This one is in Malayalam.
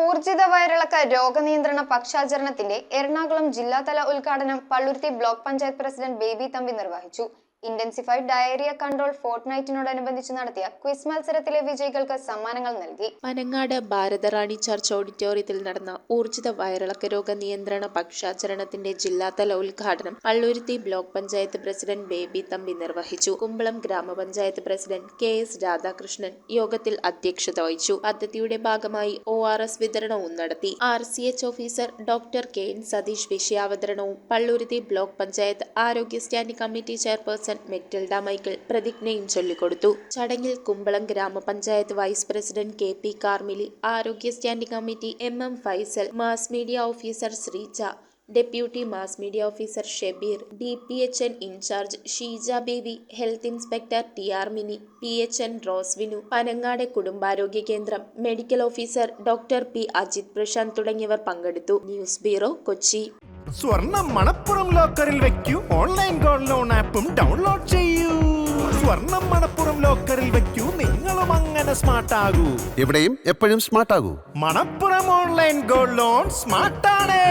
ഊർജിത വയറിളക്ക രോഗനിയന്ത്രണ പക്ഷാചരണത്തിന്റെ എറണാകുളം ജില്ലാതല ഉദ്ഘാടനം പള്ളുരുത്തി ബ്ലോക്ക് പഞ്ചായത്ത് പ്രസിഡന്റ് ബേബി തമ്പി നിർവഹിച്ചു. ഇന്റൻസിഫൈഡ് ഡയറിയ കൺട്രോൾ ഫോർട്ട്നൈറ്റിനോടനുബന്ധിച്ച് നടത്തിയ ക്വിസ് മത്സരത്തിലെ വിജയികൾക്ക് സമ്മാനങ്ങൾ നൽകി. പനങ്ങാട് ഭാരതറാണി ചർച്ച് ഓഡിറ്റോറിയത്തിൽ നടന്ന ഊർജിത വയറിളക്ക രോഗ നിയന്ത്രണ പക്ഷാചരണത്തിന്റെ ജില്ലാതല ഉദ്ഘാടനം പള്ളുരുത്തി ബ്ലോക്ക് പഞ്ചായത്ത് പ്രസിഡന്റ് ബേബി തമ്പി നിർവഹിച്ചു. കുമ്പളം ഗ്രാമപഞ്ചായത്ത് പ്രസിഡന്റ് KS രാധാകൃഷ്ണൻ യോഗത്തിൽ അധ്യക്ഷത വഹിച്ചു. പദ്ധതിയുടെ ഭാഗമായി ORS വിതരണവും നടത്തി. RCH officer doctor KN Satheesh വിഷയാവതരണവും പള്ളുരുത്തി ബ്ലോക്ക് പഞ്ചായത്ത് ആരോഗ്യ standing committee chairperson Metilda Michael പ്രതിജ്ഞയും ചൊല്ലിക്കൊടുത്തു. ചടങ്ങിൽ കുമ്പളം ഗ്രാമപഞ്ചായത്ത് വൈസ് പ്രസിഡന്റ് KP കാർമിലി, ആരോഗ്യ standing committee MM Faisal, mass media officer Sreeja, deputy mass media officer Shebeer, DPHN in charge Sheeja Baby, health inspector TR Mini, PHN Roswin, Panangad കുടുംബാരോഗ്യ കേന്ദ്രം medical officer doctor P Ajith Prasanth തുടങ്ങിയവർ പങ്കെടുത്തു. News bureau, Kochi. സ്വർണം മണപ്പുറം ലോക്കറിൽ വെക്കൂ. ഓൺലൈൻ ഗോൾഡ് ലോൺ ആപ്പും ഡൗൺലോഡ് ചെയ്യൂ. സ്വർണം മണപ്പുറം ലോക്കറിൽ വെക്കൂ. നിങ്ങളും അങ്ങനെ സ്മാർട്ട് ആകൂ. എവിടെയും എപ്പോഴും സ്മാർട്ട് ആകൂ. Manappuram online gold loan smart ആണ്.